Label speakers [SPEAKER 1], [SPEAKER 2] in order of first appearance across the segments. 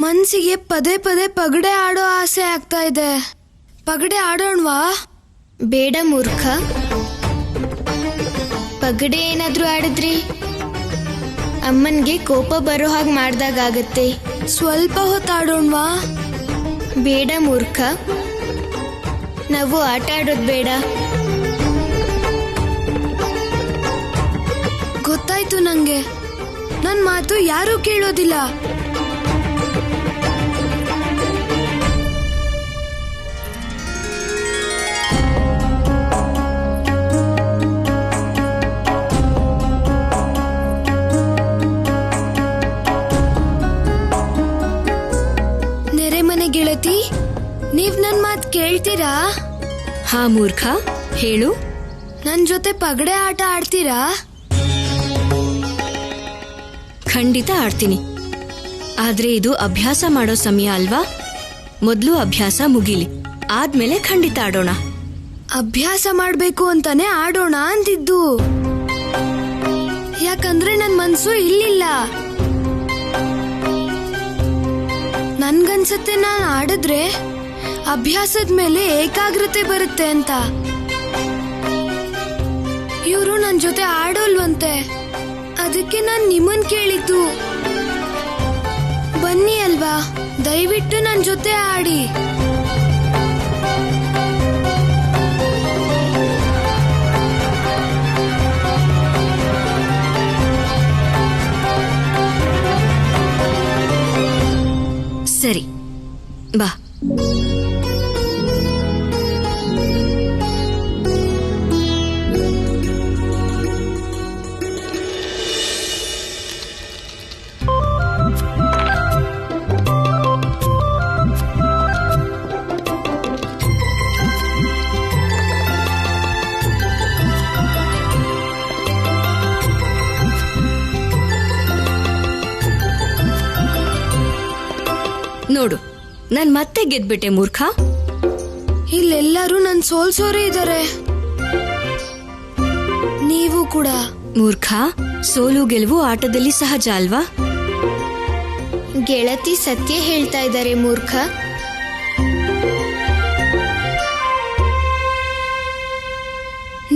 [SPEAKER 1] ಮನ್ಸಿಗೆ ಪದೇ ಪದೇ ಪಗಡೆ ಆಡೋ ಆಸೆ ಆಗ್ತಾ ಇದೆ. ಪಗಡೆ ಆಡೋಣವಾ?
[SPEAKER 2] ಬೇಡ ಮೂರ್ಖ. ಪಗಡೆ ಏನಾದ್ರೂ ಆಡಿದ್ರಿ ಅಮ್ಮನ್ಗೆ ಕೋಪ ಬರೋ ಹಾಗೆ ಮಾಡ್ದಾಗತ್ತೆ.
[SPEAKER 1] ಸ್ವಲ್ಪ ಹೊತ್ತು ಆಡೋಣವಾ?
[SPEAKER 2] ಬೇಡ ಮೂರ್ಖ, ನಾವು ಆಟ ಆಡೋದು ಬೇಡ.
[SPEAKER 1] ಗೊತ್ತಾಯ್ತು ನಂಗೆ, ನನ್ ಮಾತು ಯಾರೂ ಕೇಳೋದಿಲ್ಲ. ನೆರೆಮನೆ ಗೆಳತಿ, ನೀವ್ ನನ್ ಮಾತ್ ಕೇಳ್ತೀರಾ?
[SPEAKER 3] ಹಾ ಮೂರ್ಖ, ಹೇಳು.
[SPEAKER 1] ನನ್ ಜೊತೆ ಪಗಡೆ ಆಟ ಆಡ್ತೀರಾ?
[SPEAKER 3] ಖಂಡಿತ ಆಡ್ತೀನಿ, ಆದ್ರೆ ಇದು ಅಭ್ಯಾಸ ಮಾಡೋ ಸಮಯ ಅಲ್ವಾ? ಮೊದ್ಲು ಅಭ್ಯಾಸ ಮುಗಿಲಿ, ಆದ್ಮೇಲೆ ಖಂಡಿತ ಆಡೋಣ.
[SPEAKER 1] ಅಭ್ಯಾಸ ಮಾಡ್ಬೇಕು ಅಂತಾನೆ ಆಡೋಣ ಅಂತಿದ್ದು, ಯಾಕಂದ್ರೆ ನನ್ ಮನ್ಸು ಇಲ್ಲಿಲ್ಲ. ನನ್ಗನ್ಸತ್ತೆ ನಾನ್ ಆಡಿದ್ರೆ ಅಭ್ಯಾಸದ ಮೇಲೆ ಏಕಾಗ್ರತೆ ಬರುತ್ತೆ ಅಂತ. ಇವರು ನನ್ ಜೊತೆ ಆಡೋಲ್ವಂತೆ, ಅದಕ್ಕೆ ನಾನ್ ನಿಮ್ಮನ್ ಕೇಳಿದ್ದು. ಬನ್ನಿ ಅಲ್ವಾ, ದಯವಿಟ್ಟು ನನ್ ಜೊತೆ ಆಡಿ.
[SPEAKER 3] ಸರಿ, ಬಾ. ನೋಡು, ನಾನ್ ಮತ್ತೆ ಗೆದ್ಬಿಟ್ಟೆ ಮೂರ್ಖ.
[SPEAKER 1] ಇಲ್ಲೆಲ್ಲರೂ ನನ್ ಸೋಲ್ಸೋರೇ ಇದ್ದಾರೆ, ನೀವು ಕೂಡ.
[SPEAKER 3] ಮೂರ್ಖ, ಸೋಲು ಗೆಲುವು ಆಟದಲ್ಲಿ ಸಹಜ ಅಲ್ವಾ?
[SPEAKER 2] ಗೆಳತಿ ಸತ್ಯ ಹೇಳ್ತಾ ಇದ್ದಾರೆ ಮೂರ್ಖ.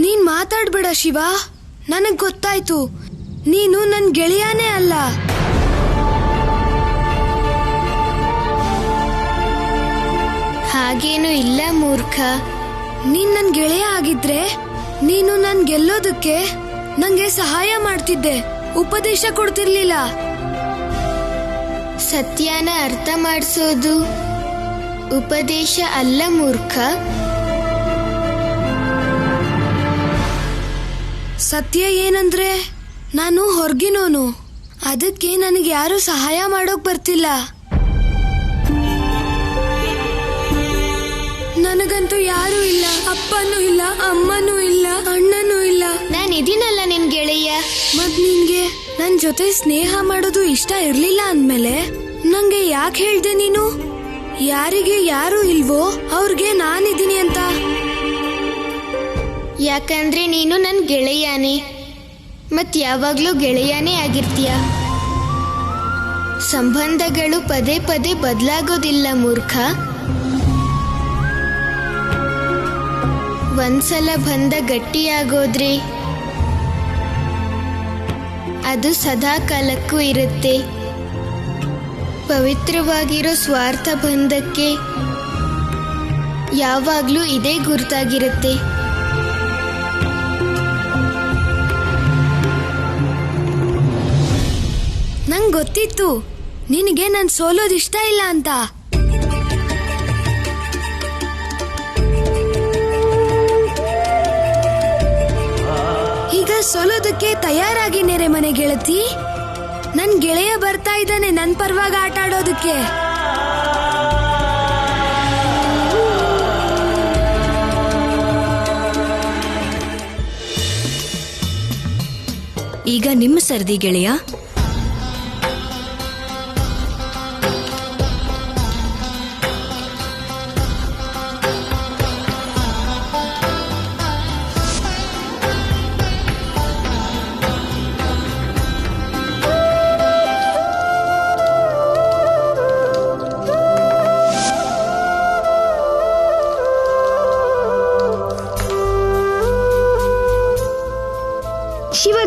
[SPEAKER 1] ನೀನ್ ಮಾತಾಡ್ಬೇಡ ಶಿವ, ನನಗ್ ಗೊತ್ತಾಯ್ತು, ನೀನು ನನ್ ಗೆಳೆಯನೇ ಅಲ್ಲ.
[SPEAKER 2] ಹಾಗೇನು ಇಲ್ಲ ಮೂರ್ಖ.
[SPEAKER 1] ನೀನ್ ನನ್ ಗೆಳೆಯ ಆಗಿದ್ರೆ ನೀನು ನನ್ ಗೆಲ್ಲೋದಕ್ಕೆ ನಂಗೆ ಸಹಾಯ ಮಾಡ್ತಿದ್ದೆ, ಉಪದೇಶ ಕೊಡ್ತಿರ್ಲಿಲ್ಲ.
[SPEAKER 2] ಸತ್ಯನ ಅರ್ಥ ಮಾಡಿಸೋದು ಉಪದೇಶ ಅಲ್ಲ ಮೂರ್ಖ.
[SPEAKER 1] ಸತ್ಯ ಏನಂದ್ರೆ ನಾನು ಹೊರ್ಗಿನೋನು, ಅದಕ್ಕೆ ನನಗೆ ಯಾರು ಸಹಾಯ ಮಾಡೋಕ್ ಬರ್ತಿಲ್ಲ. ನನಗಂತೂ ಯಾರು ಇಲ್ಲ, ಅಪ್ಪನೂ ಇಲ್ಲ, ಅಮ್ಮನೂ ಇಲ್ಲ, ಅಣ್ಣನೂ ಇಲ್ಲ.
[SPEAKER 2] ನಾನು ಇದೀನಲ್ಲ ನಿನ್ ಗೆಳೆಯ.
[SPEAKER 1] ಮತ್ ನಿನ್ಗೆ ನನ್ ಜೊತೆ ಸ್ನೇಹ ಮಾಡೋದು ಇಷ್ಟ ಇರ್ಲಿಲ್ಲ ಅಂದ್ಮೇಲೆ ನಂಗೆ ಯಾಕೆ ಹೇಳ್ದೆ ನೀನು? ಯಾರಿಗೆ ಯಾರು ಇಲ್ವೋ ಅವ್ರಿಗೆ ನಾನಿದ್ದೀನಿ ಅಂತ.
[SPEAKER 2] ಯಾಕಂದ್ರೆ ನೀನು ನನ್ ಗೆಳೆಯನೇ, ಮತ್ ಯಾವಾಗ್ಲೂ ಗೆಳೆಯನೇ ಆಗಿರ್ತೀಯ. ಸಂಬಂಧಗಳು ಪದೇ ಪದೇ ಬದಲಾಗೋದಿಲ್ಲ ಮೂರ್ಖ. ಒಂದ್ಸಲ ಬಂಧ ಗಟ್ಟಿಯಾಗೋದ್ರೆ ಅದು ಸದಾ ಕಾಲಕ್ಕೂ ಇರುತ್ತೆ. ಪವಿತ್ರವಾಗಿರೋ ಸ್ವಾರ್ಥ ಬಂಧಕ್ಕೆ ಯಾವಾಗ್ಲೂ ಇದೇ ಗುರುತಾಗಿರುತ್ತೆ.
[SPEAKER 1] ನಂಗ್ ಗೊತ್ತಿತ್ತು ನಿನಗೆ ನನ್ ಸೋಲೋದಿಷ್ಟ ಇಲ್ಲ ಅಂತ. ಈಗ ಸೋಲೋದಕ್ಕೆ ತಯಾರಾಗಿ ನೆರೆಮನೆ ಗೆಳತಿ. ನನ್ ಗೆಳೆಯ ಬರ್ತಾ ಇದ್ದಾನೆ ನನ್ ಪರವಾಗಿ ಆಟ ಆಡೋದಕ್ಕೆ.
[SPEAKER 3] ಈಗ ನಿಮ್ಮ ಸರ್ದಿ ಗೆಳೆಯ.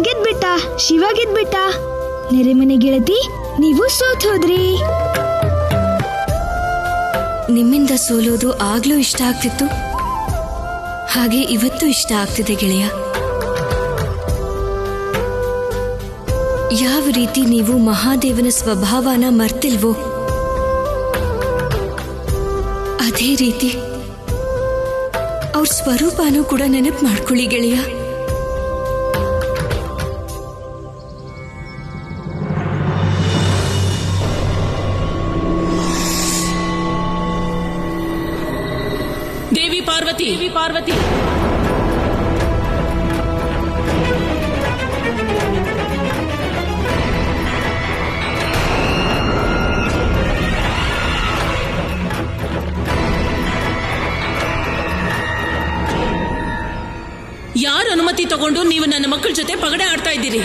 [SPEAKER 1] ಗೆದ್ಬಿಟ್ಟ, ಶಿವ ಗೆದ್ಬಿಟ್ಟ. ನೆರೆಮನೆ ಗೆಳತಿ, ನೀವು ಸೋತ್ ಹೋದ್ರಿ.
[SPEAKER 3] ನಿಮ್ಮಿಂದ ಸೋಲೋದು ಆಗ್ಲೂ ಇಷ್ಟ ಆಗ್ತಿತ್ತು, ಹಾಗೆ ಇವತ್ತು ಇಷ್ಟ ಆಗ್ತಿದೆ ಗೆಳೆಯ. ಯಾವ ರೀತಿ ನೀವು ಮಹಾದೇವನ ಸ್ವಭಾವನ ಮರ್ತಿಲ್ವೋ ಅದೇ ರೀತಿ ಅವ್ರ ಸ್ವರೂಪನೂ ಕೂಡ ನೆನಪು ಮಾಡ್ಕೊಳ್ಳಿ ಗೆಳೆಯ.
[SPEAKER 4] ದೇವಿ ಪಾರ್ವತಿ, ಪಾರ್ವತಿ, ಯಾರ ಅನುಮತಿ ತಗೊಂಡು ನೀವು ನನ್ನ ಮಕ್ಕಳ ಜೊತೆ ಪಗಡೆ ಆಡ್ತಾ ಇದ್ದೀರಿ?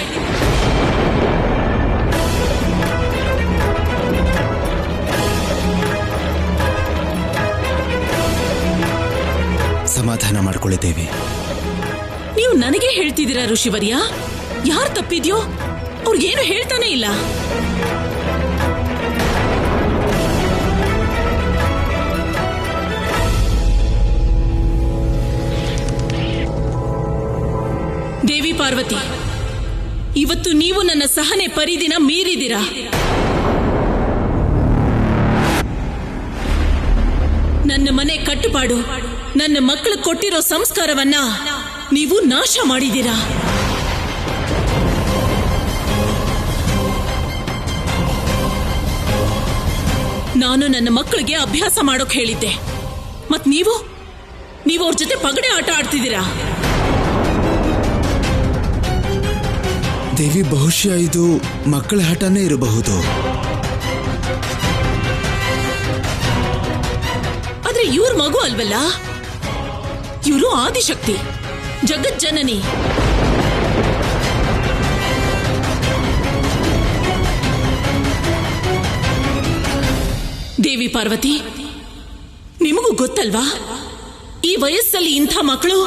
[SPEAKER 5] ಸಮಾಧಾನ ಮಾಡ್ಕೊಳ್ಳಿದ್ದೇವೆ.
[SPEAKER 4] ನೀವು ನನಗೆ ಹೇಳ್ತಿದ್ದೀರಾ ಋಷಿವರ್ಯ? ಯಾರು ತಪ್ಪಿದ್ಯೋ ಅವ್ರಿಗೇನು ಹೇಳ್ತಾನೆ ಇಲ್ಲ. ದೇವಿ ಪಾರ್ವತಿ, ಇವತ್ತು ನೀವು ನನ್ನ ಸಹನೆ ಪರಿಧಿನ ಮೀರಿದಿರಾ. ನನ್ನ ಮನೆ ಕಟ್ಟುಪಾಡು, ನನ್ನ ಮಕ್ಕಳು ಕೊಟ್ಟಿರೋ ಸಂಸ್ಕಾರವನ್ನ ನೀವು ನಾಶ ಮಾಡಿದ್ದೀರಾ. ನಾನು ನನ್ನ ಮಕ್ಕಳಿಗೆ ಅಭ್ಯಾಸ ಮಾಡೋಕ್ ಹೇಳಿದ್ದೆ, ಮತ್ ನೀವು ಅವ್ರ ಜೊತೆ ಪಗಡೆ ಆಟ ಆಡ್ತಿದ್ದೀರಾ.
[SPEAKER 5] ದೇವಿ, ಬಹುಶಃ ಇದು ಮಕ್ಕಳ ಆಟನೇ ಇರಬಹುದು.
[SPEAKER 4] ಆದ್ರೆ ಇವ್ರ ಮಗು ಅಲ್ವಲ್ಲ, ಇವರು ಆದಿಶಕ್ತಿ, ಜಗಜ್ಜನನಿ. ದೇವಿ ಪಾರ್ವತಿ, ನಿಮಗೂ ಗೊತ್ತಲ್ವಾ, ಈ ವಯಸ್ಸಲ್ಲಿ ಇಂಥ ಮಕ್ಕಳು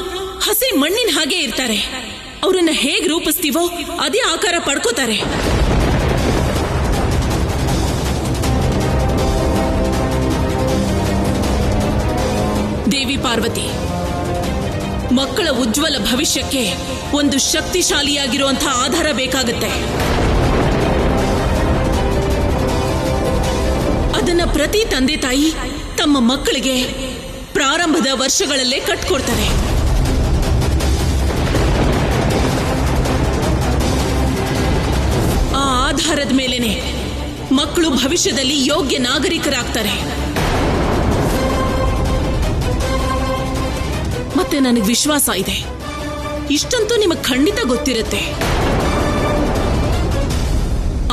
[SPEAKER 4] ಹಸಿ ಮಣ್ಣಿನ ಹಾಗೆ ಇರ್ತಾರೆ. ಅವರನ್ನ ಹೇಗ್ ರೂಪಿಸ್ತೀವೋ ಅದೇ ಆಕಾರ ಪಡ್ಕೋತಾರೆ. ದೇವಿ ಪಾರ್ವತಿ, ಮಕ್ಕಳ ಉಜ್ವಲ ಭವಿಷ್ಯಕ್ಕೆ ಒಂದು ಶಕ್ತಿಶಾಲಿಯಾಗಿರುವಂತಹ ಆಧಾರ ಬೇಕಾಗುತ್ತೆ. ಅದನ್ನ ಪ್ರತಿ ತಂದೆ ತಾಯಿ ತಮ್ಮ ಮಕ್ಕಳಿಗೆ ಪ್ರಾರಂಭದ ವರ್ಷಗಳಲ್ಲೇ ಕಟ್ಕೊಡ್ತಾರೆ. ಆ ಆಧಾರದ ಮೇಲೆನೆ ಮಕ್ಕಳು ಭವಿಷ್ಯದಲ್ಲಿ ಯೋಗ್ಯ ನಾಗರಿಕರಾಗ್ತಾರೆ. ಮತ್ತೆ ನನಗೆ ವಿಶ್ವಾಸ ಇದೆ, ಇಷ್ಟಂತೂ ನಿಮಗೆ ಖಂಡಿತ ಗೊತ್ತಿರುತ್ತೆ.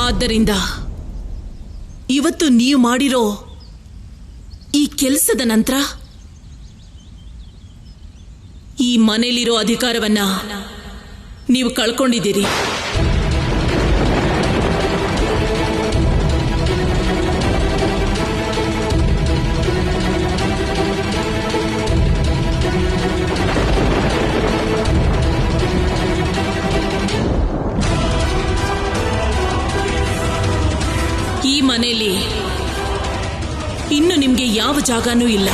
[SPEAKER 4] ಆದ್ದರಿಂದ ಇವತ್ತು ನೀವು ಮಾಡಿರೋ ಈ ಕೆಲಸದ ನಂತರ ಈ ಮನೆಯಲ್ಲಿರೋ ಅಧಿಕಾರವನ್ನ ನೀವು ಕಳ್ಕೊಂಡಿದ್ದೀರಿ. ಈ ಮನೆಯಲ್ಲಿ ಇನ್ನು ನಿಮ್ಗೆ ಯಾವ ಜಾಗನೂ ಇಲ್ಲ.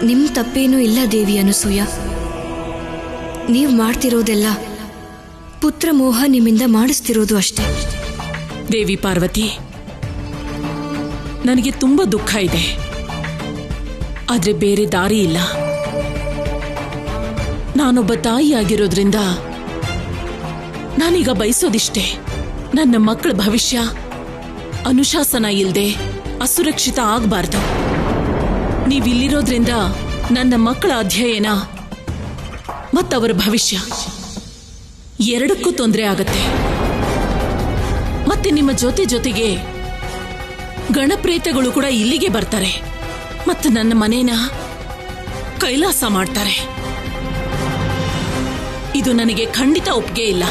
[SPEAKER 3] ನಿಮ್ ತಪ್ಪೇನೂ ಇಲ್ಲ ದೇವಿ ಅನಸೂಯ. ನೀವು ಮಾಡ್ತಿರೋದೆಲ್ಲ ಪುತ್ರ ಮೋಹ ನಿಮ್ಮಿಂದ ಮಾಡಿಸ್ತಿರೋದು ಅಷ್ಟೇ.
[SPEAKER 4] ದೇವಿ ಪಾರ್ವತಿ, ನನಗೆ ತುಂಬಾ ದುಃಖ ಇದೆ, ಆದ್ರೆ ಬೇರೆ ದಾರಿ ಇಲ್ಲ. ನಾನೊಬ್ಬ ತಾಯಿಯಾಗಿರೋದ್ರಿಂದ ನಾನೀಗ ಬಯಸೋದಿಷ್ಟೇ, ನನ್ನ ಮಕ್ಕಳ ಭವಿಷ್ಯ ಅನುಶಾಸನ ಇಲ್ಲದೆ ಅಸುರಕ್ಷಿತ ಆಗಬಾರ್ದು. ನೀವಿಲ್ಲಿರೋದ್ರಿಂದ ನನ್ನ ಮಕ್ಕಳ ಅಧ್ಯಯನ ಮತ್ತವರ ಭವಿಷ್ಯ ಎರಡಕ್ಕೂ ತೊಂದರೆ ಆಗತ್ತೆ. ಮತ್ತೆ ನಿಮ್ಮ ಜೊತೆಗೆ ಗಣಪ್ರೇತಗಳು ಕೂಡ ಇಲ್ಲಿಗೆ ಬರ್ತಾರೆ ಮತ್ತು ನನ್ನ ಮನೇನ ಕೈಲಾಸ ಮಾಡ್ತಾರೆ. ಇದು ನನಗೆ ಖಂಡಿತ ಒಪ್ಪಿಗೆ ಇಲ್ಲ.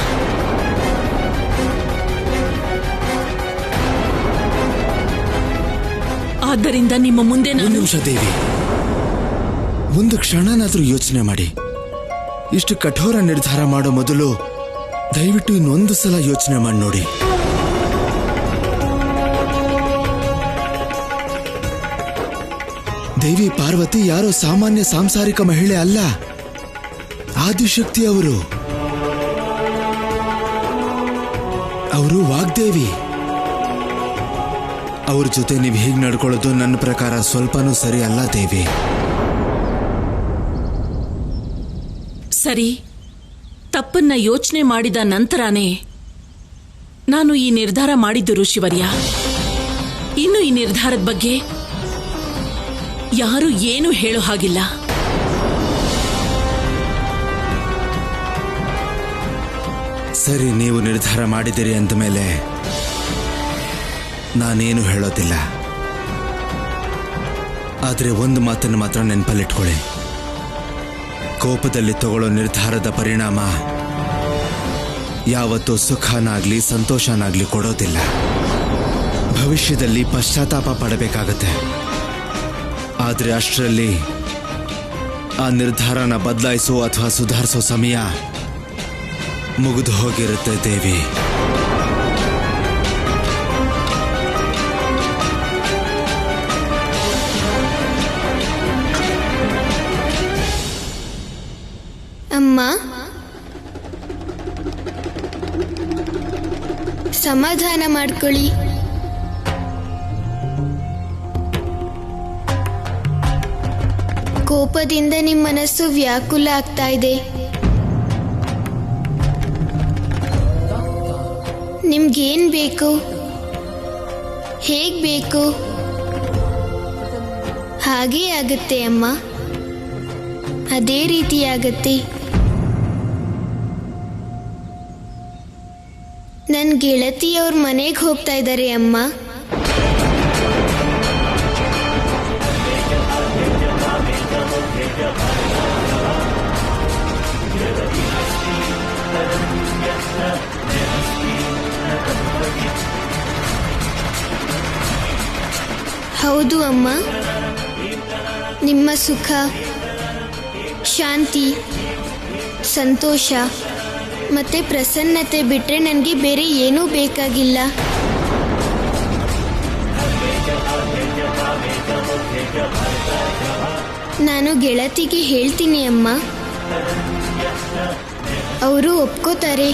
[SPEAKER 4] ಆದ್ದರಿಂದ ನಿಮ್ಮ ಮುಂದೆ
[SPEAKER 5] ಒಂದು ನಿಮಿಷ ದೇವಿ, ಒಂದು ಕ್ಷಣನಾದ್ರೂ ಯೋಚನೆ ಮಾಡಿ. ಇಷ್ಟು ಕಠೋರ ನಿರ್ಧಾರ ಮಾಡೋ ಮೊದಲು ದಯವಿಟ್ಟು ಇನ್ನೊಂದು ಸಲ ಯೋಚನೆ ಮಾಡಿ ನೋಡಿ. ದೇವಿ ಪಾರ್ವತಿ ಯಾರೋ ಸಾಮಾನ್ಯ ಸಾಂಸಾರಿಕ ಮಹಿಳೆ ಅಲ್ಲ, ಆದಿಶಕ್ತಿ. ಅವರು ವಾಗ್ದೇವಿ. ಅವ್ರ ಜೊತೆ ನೀವು ಹೀಗೆ ನಡ್ಕೊಳ್ಳೋದು ನನ್ನ ಪ್ರಕಾರ ಸ್ವಲ್ಪನೂ ಸರಿ ಅಲ್ಲ ದೇವಿ.
[SPEAKER 4] ಸರಿ, ತಪ್ಪನ್ನ ಯೋಚನೆ ಮಾಡಿದ ನಂತರನೇ ನಾನು ಈ ನಿರ್ಧಾರ ಮಾಡಿದ್ದು ಋಷಿವರ್ಯ. ಇನ್ನು ಈ ನಿರ್ಧಾರದ ಬಗ್ಗೆ ಯಾರು ಏನು ಹೇಳೋ ಹಾಗಿಲ್ಲ.
[SPEAKER 5] ಸರಿ, ನೀವು ನಿರ್ಧಾರ ಮಾಡಿದಿರಿ ಅಂದ ಮೇಲೆ ನಾನೇನು ಹೇಳೋದಿಲ್ಲ. ಆದರೆ ಒಂದು ಮಾತನ್ನು ಮಾತ್ರ ನೆನಪಲ್ಲಿಟ್ಕೊಳ್ಳಿ. ಕೋಪದಲ್ಲಿ ತಗೊಳ್ಳೋ ನಿರ್ಧಾರದ ಪರಿಣಾಮ ಯಾವತ್ತೂ ಸುಖನಾಗ್ಲಿ ಸಂತೋಷನಾಗ್ಲಿ ಕೊಡೋದಿಲ್ಲ. ಭವಿಷ್ಯದಲ್ಲಿ ಪಶ್ಚಾತ್ತಾಪ ಪಡಬೇಕಾಗತ್ತೆ. ಆದರೆ ಅಷ್ಟರಲ್ಲಿ ಆ ನಿರ್ಧಾರನ ಬದಲಾಯಿಸೋ ಅಥವಾ ಸುಧಾರಿಸೋ ಸಮಯ ಮುಗಿದು ಹೋಗಿರುತ್ತೆ ದೇವಿ.
[SPEAKER 2] ಅಮ್ಮ, ಸಮಾಧಾನ ಮಾಡ್ಕೊಳ್ಳಿ. ಕೋಪದಿಂದ ನಿಮ್ಮ ಮನಸ್ಸು ವ್ಯಾಕುಲ ಆಗ್ತಾ ಇದೆ. ನಿಮ್ಗೇನ್ ಬೇಕು, ಹೇಗ್ ಬೇಕು ಹಾಗೇ ಆಗತ್ತೆ ಅಮ್ಮ, ಅದೇ ರೀತಿ ಆಗತ್ತೆ. ನನ್ನ ಗೆಳತಿಯವ್ರ ಮನೆಗೆ ಹೋಗ್ತಾ ಇದ್ದಾರೆ ಅಮ್ಮ. ಹೌದು ಅಮ್ಮ, ನಿಮ್ಮ ಸುಖ, ಶಾಂತಿ, ಸಂತೋಷ ಮತ್ತೆ ಪ್ರಸನ್ನತೆ ಬಿಟ್ರೆ ನನಗೆ ಬೇರೆ ಏನೂ ಬೇಕಾಗಿಲ್ಲ. ನಾನು ಗೆಳತಿಗೆ ಹೇಳ್ತೀನಿ ಅಮ್ಮ, ಅವರು ಒಪ್ಕೋತಾರೆ.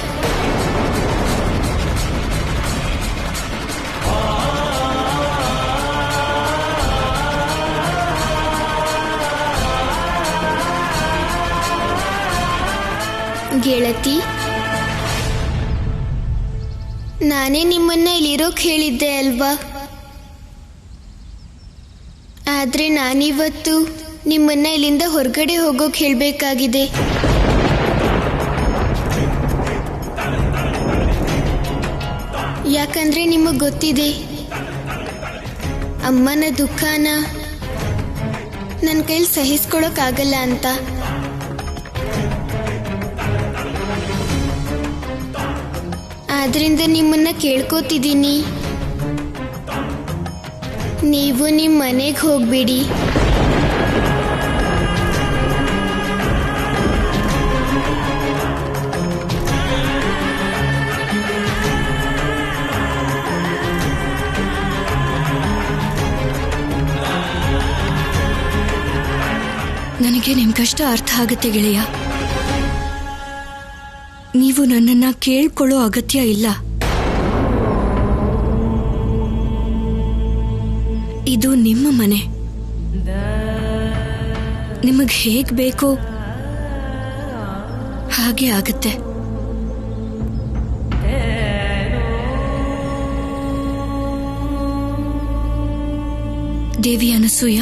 [SPEAKER 2] ಗೆಳತಿ, ನಾನೇ ನಿಮ್ಮನ್ನ ಇಲ್ಲಿರೋಕ್ ಹೇಳಿದ್ದೆ ಅಲ್ವಾ? ಆದ್ರೆ ನಾನಿವತ್ತು ನಿಮ್ಮನ್ನ ಇಲ್ಲಿಂದ ಹೊರಗಡೆ ಹೋಗೋಕ್ ಹೇಳ್ಬೇಕಾಗಿದೆ. ಯಾಕಂದ್ರೆ ನಿಮಗ್ ಗೊತ್ತಿದೆ, ಅಮ್ಮನ ದುಃಖನ ನನ್ನ ಕೈಲಿ ಸಹಿಸ್ಕೊಳಕ್ಕಾಗಲ್ಲ ಅಂತ. ಆದ್ರಿಂದ ನಿಮ್ಮನ್ನ ಕೇಳ್ಕೋತಿದ್ದೀನಿ, ನೀವು ನಿಮ್ಮ ಮನೆಗೆ ಹೋಗ್ಬಿಡಿ.
[SPEAKER 3] ನನಗೆ ನಿಮ್ ಕಷ್ಟ ಅರ್ಥ ಆಗುತ್ತೆ ಗೆಳೆಯ. ನೀವು ನನ್ನನ್ನ ಕೇಳ್ಕೊಳ್ಳೋ ಅಗತ್ಯ ಇಲ್ಲ. ಇದು ನಿಮ್ಮ ಮನೆ. ನಿಮಗ್ ಹೇಗ್ ಬೇಕೋ ಹಾಗೆ ಆಗತ್ತೆ. ದೇವಿ ಅನಸೂಯ,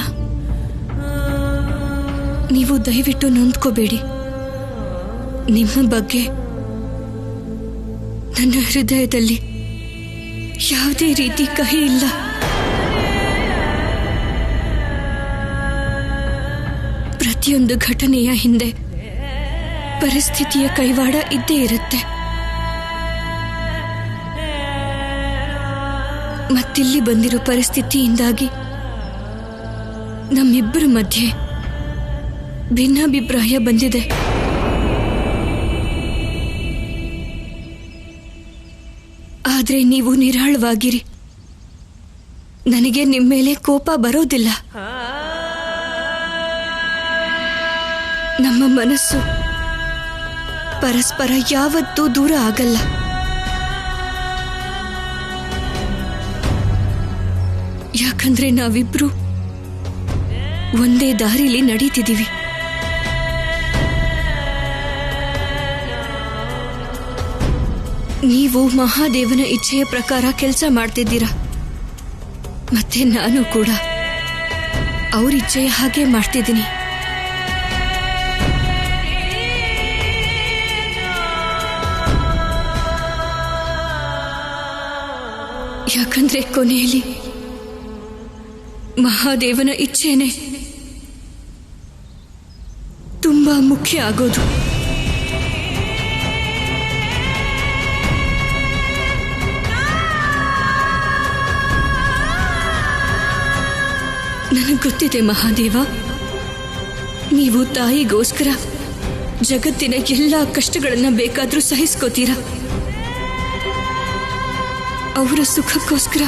[SPEAKER 3] ನೀವು ದಯವಿಟ್ಟು ನೊಂದ್ಕೋಬೇಡಿ. ನಿಮ್ಮ ಬಗ್ಗೆ ನನ್ನ ಹೃದಯದಲ್ಲಿ ಯಾವುದೇ ರೀತಿ ಕಹಿ ಇಲ್ಲ. ಪ್ರತಿಯೊಂದು ಘಟನೆಯ ಹಿಂದೆ ಪರಿಸ್ಥಿತಿಯ ಕೈವಾಡ ಇದ್ದೇ ಇರುತ್ತೆ. ಮತ್ತಿಲ್ಲಿ ಬಂದಿರೋ ಪರಿಸ್ಥಿತಿಯಿಂದಾಗಿ ನಮ್ಮಿಬ್ಬರ ಮಧ್ಯೆ ಭಿನ್ನಾಭಿಪ್ರಾಯ ಬಂದಿದೆ. ಆದ್ರೆ ನೀವು ನಿರಾಳವಾಗಿರಿ. ನನಗೆ ನಿಮ್ಮ ಮೇಲೆ ಕೋಪ ಬರೋದಿಲ್ಲ. ನಮ್ಮ ಮನಸ್ಸು ಪರಸ್ಪರ ಯಾವತ್ತೂ ದೂರ ಆಗಲ್ಲ. ಯಾಕಂದ್ರೆ ನಾವಿಬ್ರು ಒಂದೇ ದಾರಿಲಿ ನಡೀತಿದ್ದೀವಿ. ನೀವು ಮಹಾದೇವನ ಇಚ್ಛೆಯ ಪ್ರಕಾರ ಕೆಲಸ ಮಾಡ್ತಿದ್ದೀರಾ, ಮತ್ತೆ ನಾನು ಕೂಡ ಅವ್ರ ಇಚ್ಛೆಯ ಹಾಗೆ ಮಾಡ್ತಿದ್ದೀನಿ. ಯಾಕಂದ್ರೆ ಕೊನೆಯಲ್ಲಿ ಮಹಾದೇವನ ಇಚ್ಛೆನೆ ತುಂಬಾ ಮುಖ್ಯ ಆಗೋದು. ನನಗೆ ಗೊತ್ತಿದೆ ಮಹಾದೇವ, ನೀವು ತಾಯಿಗೋಸ್ಕರ ಜಗತ್ತಿನ ಎಲ್ಲ ಕಷ್ಟಗಳನ್ನ ಬೇಕಾದ್ರೂ ಸಹಿಸ್ಕೋತೀರಾ. ಅವರ ಸುಖಕ್ಕೋಸ್ಕರ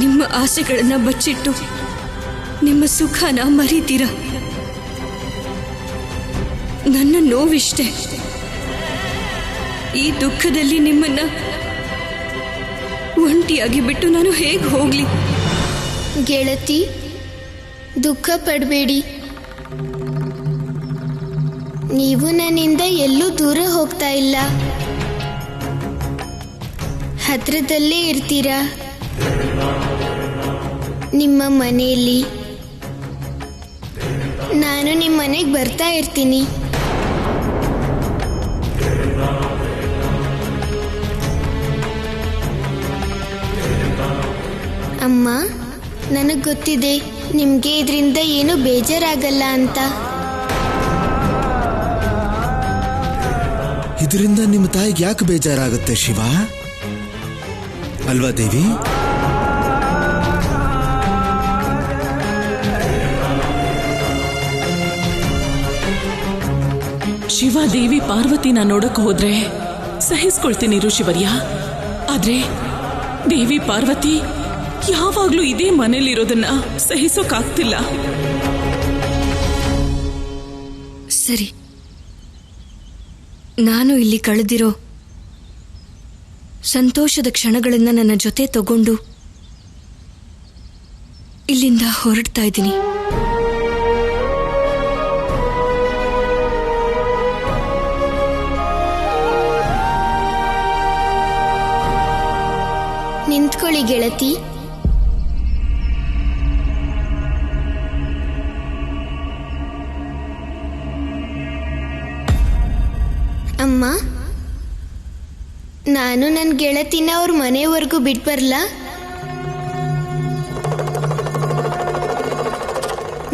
[SPEAKER 3] ನಿಮ್ಮ ಆಸೆಗಳನ್ನ ಬಚ್ಚಿಟ್ಟು ನಿಮ್ಮ ಸುಖನ ಮರೀತೀರ. ನನ್ನ ನೋವಿಷ್ಟೆ. ಈ ದುಃಖದಲ್ಲಿ ನಿಮ್ಮನ್ನ ಒಂಟಿಯಾಗಿ ಬಿಟ್ಟು ನಾನು ಹೇಗೆ ಹೋಗ್ಲಿ?
[SPEAKER 2] ಗೆಳತಿ, ದುಃಖ ಪಡಬೇಡಿ. ನೀವು ನನ್ನಿಂದ ಎಲ್ಲೂ ದೂರ ಹೋಗ್ತಾ ಇಲ್ಲ, ಹತ್ರದಲ್ಲೇ ಇರ್ತೀರಾ. ನಿಮ್ಮ ಮನೆಯಲ್ಲಿ ನಾನು ನಿಮ್ಮ ಮನೆಗೆ ಬರ್ತಾ ಇರ್ತೀನಿ. ಅಮ್ಮ, ನನಗೆ ಗೊತ್ತಿದೆ ನಿಮಗೆ ಇದರಿಂದ ಏನೂ ಬೇಜಾರಾಗಲ್ಲ ಅಂತ.
[SPEAKER 5] ಇದರಿಂದ ನಿಮ್ಮ ತಾಯಿಗೆ ಯಾಕೆ ಬೇಜಾರಾಗುತ್ತೆ ಶಿವ? ಅಲ್ವಾ ದೇವಿ?
[SPEAKER 4] ಶಿವ ದೇವಿ ಪಾರ್ವತಿನ ನೋಡಕ್ ಹೋದ್ರೆ ಸಹಿಸ್ಕೊಳ್ತೀನಿ ಋಷಿವರ್ಯ. ಆದ್ರೆ ದೇವಿ ಪಾರ್ವತಿ ಯಾವಾಗ್ಲೂ ಇದೇ ಮನೇಲಿರೋದನ್ನ ಸಹಿಸೋಕಾಗ್ತಿಲ್ಲ.
[SPEAKER 3] ಸರಿ, ನಾನು ಇಲ್ಲಿ ಕಳೆದಿರೋ ಸಂತೋಷದ ಕ್ಷಣಗಳನ್ನ ನನ್ನ ಜೊತೆ ತಗೊಂಡು ಇಲ್ಲಿಂದ ಹೊರಡ್ತಾ ಇದ್ದೀನಿ.
[SPEAKER 2] ನಿಂತ್ಕೊಳ್ಳಿ ಗೆಳತಿ. ಅಮ್ಮ, ನಾನು ನನ್ನ ಗೆಳತಿನ ಅವ್ರ ಮನೆವರೆಗೂ ಬಿಟ್ಟು ಬರ್ಲಾ?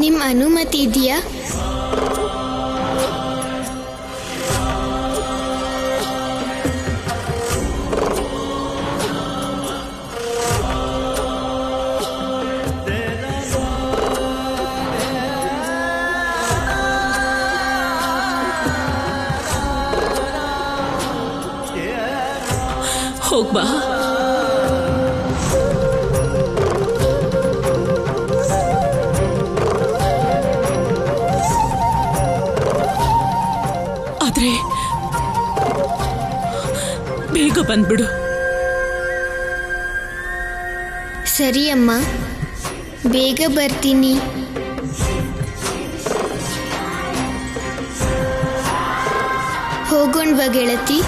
[SPEAKER 2] ನಿಮ್ಮ ಅನುಮತಿ ಇದೆಯಾ?
[SPEAKER 4] ಹೋಗ್ಬಾ. ಆದ್ರೆ ಬೇಗ ಬಂದ್ಬಿಡು.
[SPEAKER 2] ಸರಿ ಅಮ್ಮ, ಬೇಗ ಬರ್ತೀನಿ. ಹೋಗೋಣ್ವಾ ಗೆಳತಿ?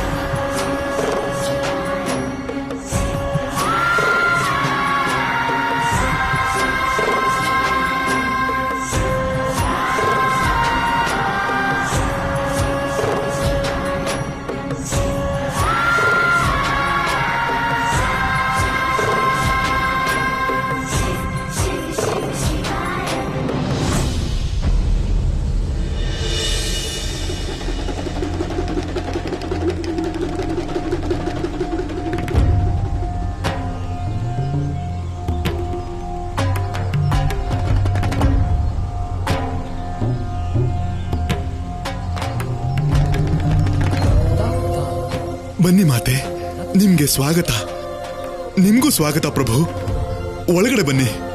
[SPEAKER 6] ಬನ್ನಿ ಮಾತೆ, ನಿಮ್ಗೆ ಸ್ವಾಗತ. ನಿಮ್ಗೂ ಸ್ವಾಗತ ಪ್ರಭು. ಒಳಗಡೆ ಬನ್ನಿ.